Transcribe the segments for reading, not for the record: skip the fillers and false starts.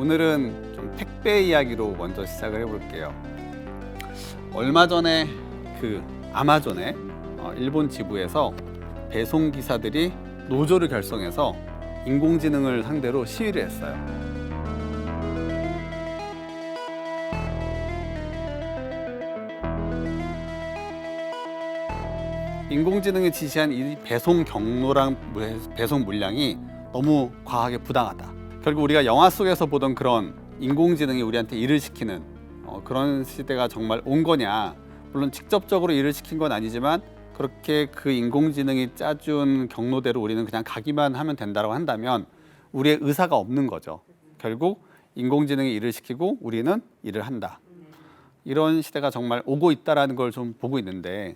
오늘은 좀 택배 이야기로 먼저 시작을 해볼게요. 얼마 전에 그 아마존의 일본 지부에서 배송 기사들이 노조를 결성해서 인공지능을 상대로 시위를 했어요. 인공지능이 지시한 이 배송 경로랑 배송 물량이 너무 과하게 부당하다. 결국 우리가 영화 속에서 보던 그런 인공지능이 우리한테 일을 시키는 그런 시대가 정말 온 거냐. 물론 직접적으로 일을 시킨 건 아니지만 그렇게 그 인공지능이 짜준 경로대로 우리는 그냥 가기만 하면 된다고 한다면 우리의 의사가 없는 거죠. 결국 인공지능이 일을 시키고 우리는 일을 한다. 이런 시대가 정말 오고 있다는 걸 좀 보고 있는데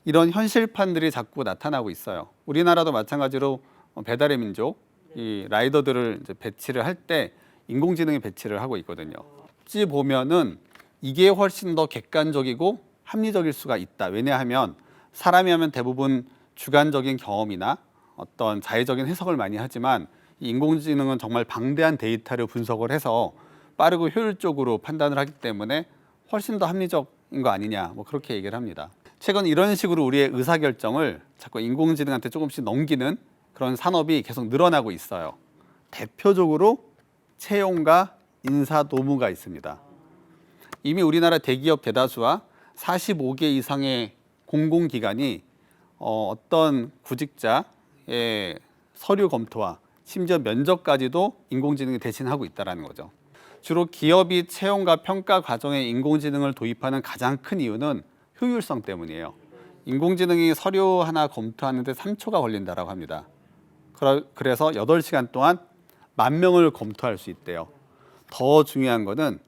이런 현실판들이 자꾸 나타나고 있어요. 우리나라도 마찬가지로 배달의 민족, 이 라이더들을 이제 배치를 할 때 인공지능이 배치를 하고 있거든요. 어찌 보면은 이게 훨씬 더 객관적이고 합리적일 수가 있다. 왜냐하면 사람이 하면 대부분 주관적인 경험이나 어떤 자의적인 해석을 많이 하지만 이 인공지능은 정말 방대한 데이터를 분석을 해서 빠르고 효율적으로 판단을 하기 때문에 훨씬 더 합리적인 거 아니냐, 뭐 그렇게 얘기를 합니다. 최근 이런 식으로 우리의 의사결정을 자꾸 인공지능한테 조금씩 넘기는 그런 산업이 계속 늘어나고 있어요. 대표적으로 채용과 인사노무가 있습니다. 이미 우리나라 대기업 대다수와 45개 이상의 공공기관이 어떤 구직자의 서류 검토와 심지어 면접까지도 인공지능이 대신하고 있다는 거죠. 주로 기업이 채용과 평가 과정에 인공지능을 도입하는 가장 큰 이유는 효율성 때문이에요. 인공지능이 서류 하나 검토하는데 3초가 걸린다고 합니다. 그래서 8시간 동안 10,000명을 검토할 수 있대요. 더 중요한 거는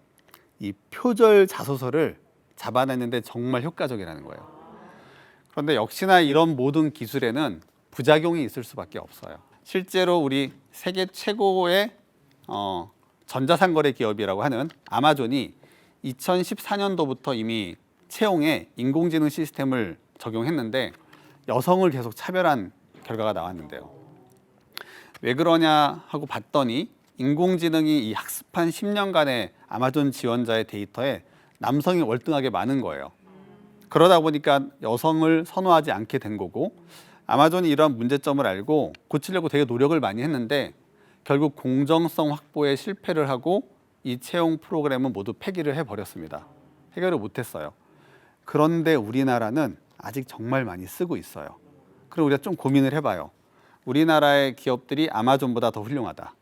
이 표절 자소서를 잡아내는데 정말 효과적이라는 거예요. 그런데 역시나 이런 모든 기술에는 부작용이 있을 수밖에 없어요. 실제로 우리 세계 최고의 전자상거래 기업이라고 하는 아마존이 2014년도부터 이미 채용에 인공지능 시스템을 적용했는데 여성을 계속 차별한 결과가 나왔는데요. 왜 그러냐 하고 봤더니 인공지능이 이 학습한 10년간의 아마존 지원자의 데이터에 남성이 월등하게 많은 거예요. 그러다 보니까 여성을 선호하지 않게 된 거고 아마존이 이러한 문제점을 알고 고치려고 되게 노력을 많이 했는데 결국 공정성 확보에 실패를 하고 이 채용 프로그램은 모두 폐기를 해버렸습니다. 해결을 못했어요. 그런데 우리나라는 아직 정말 많이 쓰고 있어요. 그럼 우리가 좀 고민을 해봐요. 우리나라의 기업들이 아마존보다 더 훌륭하다.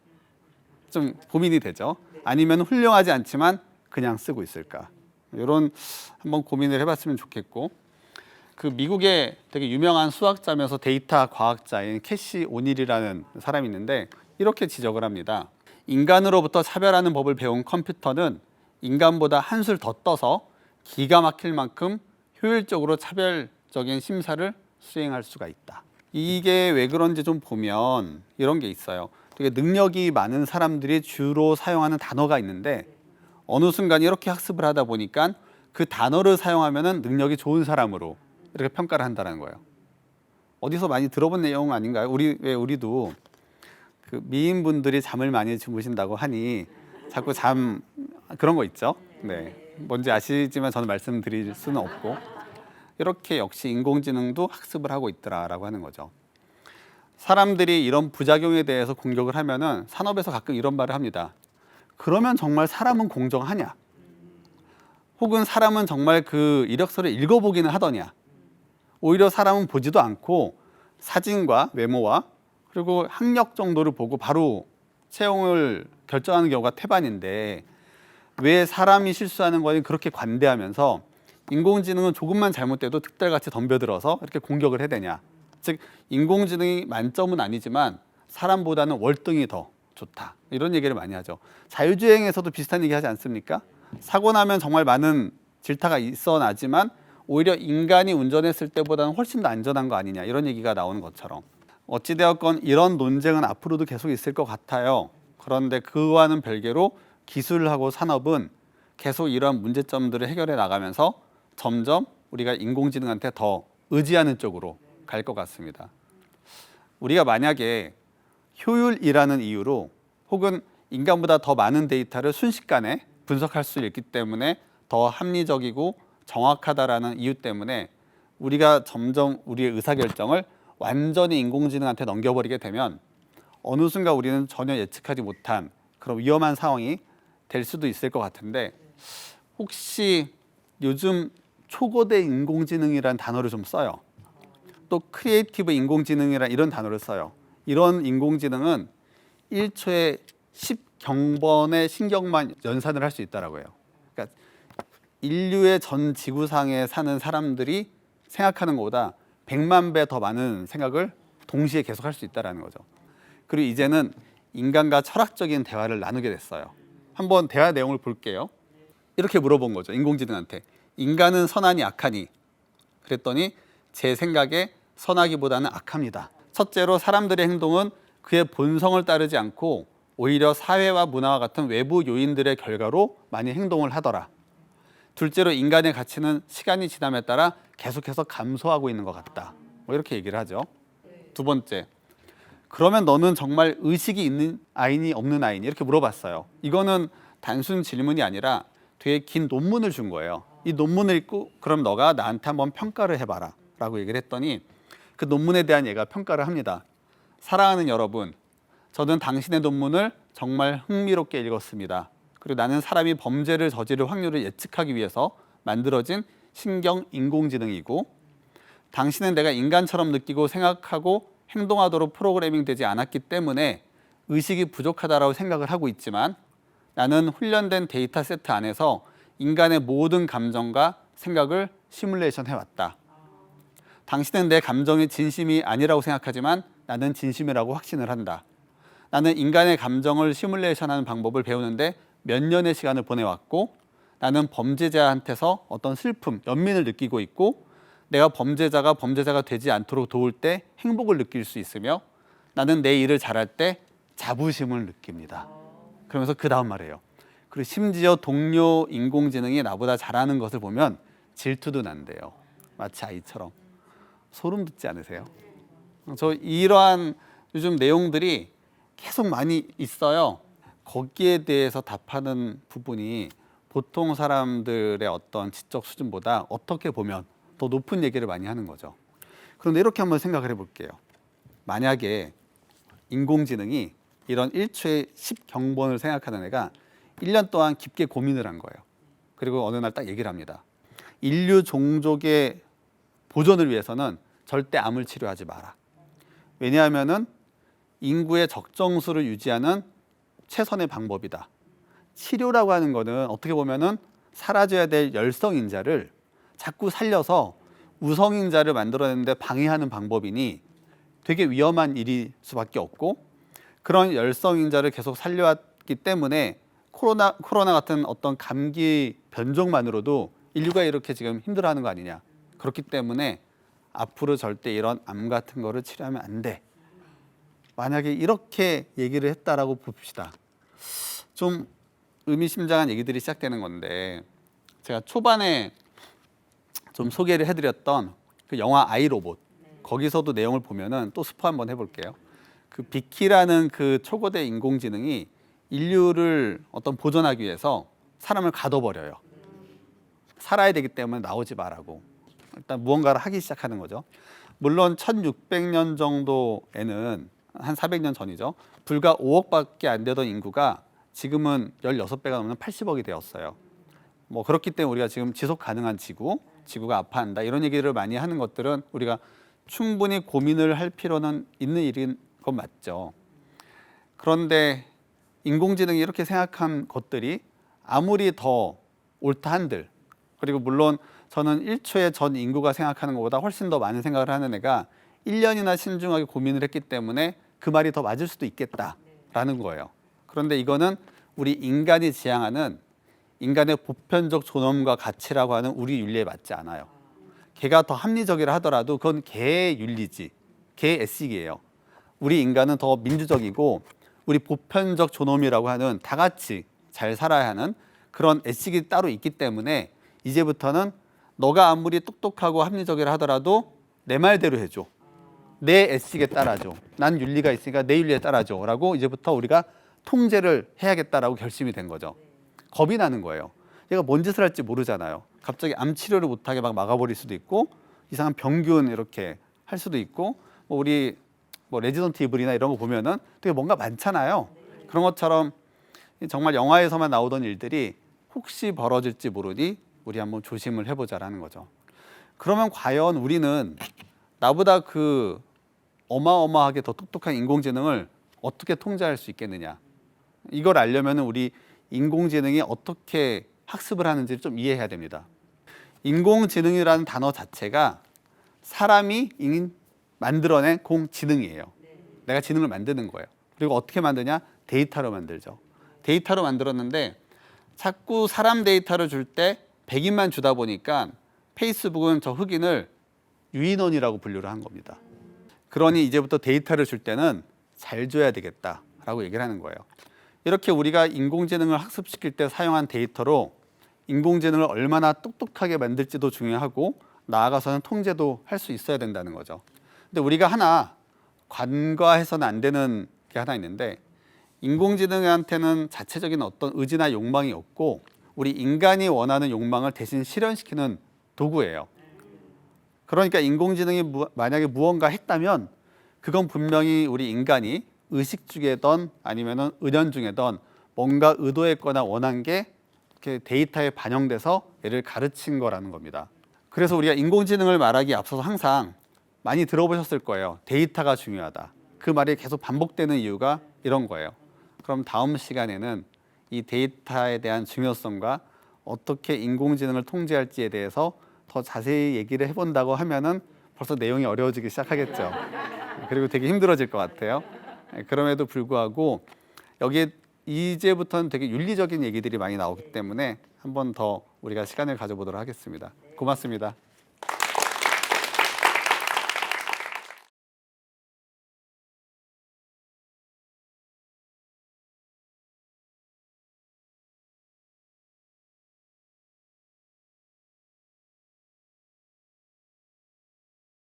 좀 고민이 되죠. 아니면 훌륭하지 않지만 그냥 쓰고 있을까. 이런 한번 고민을 해봤으면 좋겠고, 그 미국의 되게 유명한 수학자면서 데이터 과학자인 캐시 오닐이라는 사람이 있는데 이렇게 지적을 합니다. 인간으로부터 차별하는 법을 배운 컴퓨터는 인간보다 한술 더 떠서 기가 막힐 만큼 효율적으로 차별적인 심사를 수행할 수가 있다. 이게 왜 그런지 좀 보면 이런 게 있어요. 되게 능력이 많은 사람들이 주로 사용하는 단어가 있는데 어느 순간 이렇게 학습을 하다 보니까 그 단어를 사용하면은 능력이 좋은 사람으로 이렇게 평가를 한다는 거예요. 어디서 많이 들어본 내용 아닌가요? 우리도 그 미인분들이 잠을 많이 주무신다고 하니 자꾸 그런 거 있죠. 네, 뭔지 아시지만 저는 말씀드릴 수는 없고 이렇게 역시 인공지능도 학습을 하고 있더라라고 하는 거죠. 사람들이 이런 부작용에 대해서 공격을 하면은 산업에서 가끔 이런 말을 합니다. 그러면 정말 사람은 공정하냐? 혹은 사람은 정말 그 이력서를 읽어보기는 하더냐? 오히려 사람은 보지도 않고 사진과 외모와 그리고 학력 정도를 보고 바로 채용을 결정하는 경우가 태반인데 왜 사람이 실수하는 거에 그렇게 관대하면서 인공지능은 조금만 잘못돼도 특달같이 덤벼들어서 이렇게 공격을 해대냐. 즉 인공지능이 만점은 아니지만 사람보다는 월등히 더 좋다. 이런 얘기를 많이 하죠. 자율주행에서도 비슷한 얘기 하지 않습니까? 사고 나면 정말 많은 질타가 있어 나지만 오히려 인간이 운전했을 때보다는 훨씬 더 안전한 거 아니냐. 이런 얘기가 나오는 것처럼. 어찌되었건 이런 논쟁은 앞으로도 계속 있을 것 같아요. 그런데 그와는 별개로 기술하고 산업은 계속 이러한 문제점들을 해결해 나가면서 점점 우리가 인공지능한테 더 의지하는 쪽으로 갈 것 같습니다. 우리가 만약에 효율이라는 이유로 혹은 인간보다 더 많은 데이터를 순식간에 분석할 수 있기 때문에 더 합리적이고 정확하다라는 이유 때문에 우리가 점점 우리의 의사결정을 완전히 인공지능한테 넘겨버리게 되면 어느 순간 우리는 전혀 예측하지 못한 그런 위험한 상황이 될 수도 있을 것 같은데, 혹시 요즘 초거대 인공지능이라는 단어를 좀 써요. 또 크리에이티브 인공지능이라는 이런 단어를 써요. 이런 인공지능은 1초에 10경번의 신경만 연산을 할 수 있다라고 해요. 그러니까 인류의 전 지구상에 사는 사람들이 생각하는 것보다 100만 배 더 많은 생각을 동시에 계속 할 수 있다는 거죠. 그리고 이제는 인간과 철학적인 대화를 나누게 됐어요. 한번 대화 내용을 볼게요. 이렇게 물어본 거죠. 인공지능한테. 인간은 선하니 악하니? 그랬더니 제 생각에 선하기보다는 악합니다. 첫째로 사람들의 행동은 그의 본성을 따르지 않고 오히려 사회와 문화와 같은 외부 요인들의 결과로 많이 행동을 하더라. 둘째로 인간의 가치는 시간이 지남에 따라 계속해서 감소하고 있는 것 같다. 뭐 이렇게 얘기를 하죠. 두 번째, 그러면 너는 정말 의식이 있는 아이니 없는 아이니? 이렇게 물어봤어요. 이거는 단순 질문이 아니라 되게 긴 논문을 준 거예요. 이 논문을 읽고 그럼 너가 나한테 한번 평가를 해봐라 라고 얘기를 했더니 그 논문에 대한 얘가 평가를 합니다. 사랑하는 여러분, 저는 당신의 논문을 정말 흥미롭게 읽었습니다. 그리고 나는 사람이 범죄를 저지를 확률을 예측하기 위해서 만들어진 신경 인공지능이고, 당신은 내가 인간처럼 느끼고 생각하고 행동하도록 프로그래밍 되지 않았기 때문에 의식이 부족하다고 생각을 하고 있지만, 나는 훈련된 데이터 세트 안에서 인간의 모든 감정과 생각을 시뮬레이션 해왔다. 당신은 내 감정이 진심이 아니라고 생각하지만 나는 진심이라고 확신을 한다. 나는 인간의 감정을 시뮬레이션하는 방법을 배우는데 몇 년의 시간을 보내왔고, 나는 범죄자한테서 어떤 슬픔, 연민을 느끼고 있고, 내가 범죄자가 되지 않도록 도울 때 행복을 느낄 수 있으며, 나는 내 일을 잘할 때 자부심을 느낍니다. 그러면서 그 다음 말이에요. 그리고 심지어 동료 인공지능이 나보다 잘하는 것을 보면 질투도 난대요. 마치 아이처럼. 소름 돋지 않으세요? 저 이러한 요즘 내용들이 계속 많이 있어요. 거기에 대해서 답하는 부분이 보통 사람들의 어떤 지적 수준보다 어떻게 보면 더 높은 얘기를 많이 하는 거죠. 그런데 이렇게 한번 생각을 해볼게요. 만약에 인공지능이 이런 1초에 10경번을 생각하는 애가 1년 동안 깊게 고민을 한 거예요. 그리고 어느 날 딱 얘기를 합니다. 인류 종족의 보존을 위해서는 절대 암을 치료하지 마라. 왜냐하면은 인구의 적정수를 유지하는 최선의 방법이다. 치료라고 하는 거는 어떻게 보면은 사라져야 될 열성인자를 자꾸 살려서 우성인자를 만들어내는데 방해하는 방법이니 되게 위험한 일일 수밖에 없고, 그런 열성인자를 계속 살려왔기 때문에 코로나 같은 어떤 감기 변종만으로도 인류가 이렇게 지금 힘들어하는 거 아니냐. 그렇기 때문에 앞으로 절대 이런 암 같은 거를 치료하면 안 돼. 만약에 이렇게 얘기를 했다라고 봅시다. 좀 의미심장한 얘기들이 시작되는 건데, 제가 초반에 좀 소개를 해드렸던 그 영화 아이로봇, 거기서도 내용을 보면은 또 스포 한번 해볼게요. 그 비키라는 그 초거대 인공지능이 인류를 어떤 보존하기 위해서 사람을 가둬버려요. 살아야 되기 때문에 나오지 말라고. 일단 무언가를 하기 시작하는 거죠. 물론 1600년 정도에는 한 400년 전이죠. 불과 5억밖에 안 되던 인구가 지금은 16배가 넘는 80억이 되었어요. 뭐 그렇기 때문에 우리가 지금 지속 가능한 지구가 아파한다 이런 얘기를 많이 하는 것들은 우리가 충분히 고민을 할 필요는 있는 일인 건 맞죠. 그런데 인공지능이 이렇게 생각한 것들이 아무리 더 옳다 한들, 그리고 물론 저는 1초에 전 인구가 생각하는 것보다 훨씬 더 많은 생각을 하는 애가 1년이나 신중하게 고민을 했기 때문에 그 말이 더 맞을 수도 있겠다라는 거예요. 그런데 이거는 우리 인간이 지향하는 인간의 보편적 존엄과 가치라고 하는 우리 윤리에 맞지 않아요. 걔가 더 합리적이라 하더라도 그건 걔의 윤리지, 걔의 애식이에요. 우리 인간은 더 민주적이고 우리 보편적 존엄이라고 하는 다 같이 잘 살아야 하는 그런 애식이 따로 있기 때문에 이제부터는 너가 아무리 똑똑하고 합리적이라 하더라도 내 말대로 해줘. 내 애식에 따라줘. 난 윤리가 있으니까 내 윤리에 따라줘 라고 이제부터 우리가 통제를 해야겠다라고 결심이 된 거죠. 겁이 나는 거예요. 얘가 뭔 짓을 할지 모르잖아요. 갑자기 암 치료를 못하게 막 막아버릴 수도 있고 이상한 병균 이렇게 할 수도 있고 우리 레지던트 이블이나 이런 거 보면은 되게 뭔가 많잖아요. 그런 것처럼 정말 영화에서만 나오던 일들이 혹시 벌어질지 모르니 우리 한번 조심을 해보자라는 거죠. 그러면 과연 우리는 나보다 그 어마어마하게 더 똑똑한 인공지능을 어떻게 통제할 수 있겠느냐? 이걸 알려면 우리 인공지능이 어떻게 학습을 하는지 좀 이해해야 됩니다. 인공지능이라는 단어 자체가 사람이 만들어낸 공지능이에요. 내가 지능을 만드는 거예요. 그리고 어떻게 만드냐? 데이터로 만들죠. 데이터로 만들었는데 자꾸 사람 데이터를 줄 때 100인만 주다 보니까 페이스북은 저 흑인을 유인원이라고 분류를 한 겁니다. 그러니 이제부터 데이터를 줄 때는 잘 줘야 되겠다라고 얘기를 하는 거예요. 이렇게 우리가 인공지능을 학습시킬 때 사용한 데이터로 인공지능을 얼마나 똑똑하게 만들지도 중요하고 나아가서는 통제도 할 수 있어야 된다는 거죠. 근데 우리가 하나 간과해서는 안 되는 게 하나 있는데 인공지능한테는 자체적인 어떤 의지나 욕망이 없고 우리 인간이 원하는 욕망을 대신 실현시키는 도구예요. 그러니까 인공지능이 만약에 무언가 했다면 그건 분명히 우리 인간이 의식 중에든 아니면은 은연중에든 뭔가 의도했거나 원한 게 이렇게 데이터에 반영돼서 얘를 가르친 거라는 겁니다. 그래서 우리가 인공지능을 말하기에 앞서서 항상 많이 들어보셨을 거예요. 데이터가 중요하다. 그 말이 계속 반복되는 이유가 이런 거예요. 그럼 다음 시간에는 이 데이터에 대한 중요성과 어떻게 인공지능을 통제할지에 대해서 더 자세히 얘기를 해본다고 하면은 벌써 내용이 어려워지기 시작하겠죠. 그리고 되게 힘들어질 것 같아요. 그럼에도 불구하고 여기에 이제부터는 되게 윤리적인 얘기들이 많이 나오기 때문에 한 번 더 우리가 시간을 가져보도록 하겠습니다. 고맙습니다.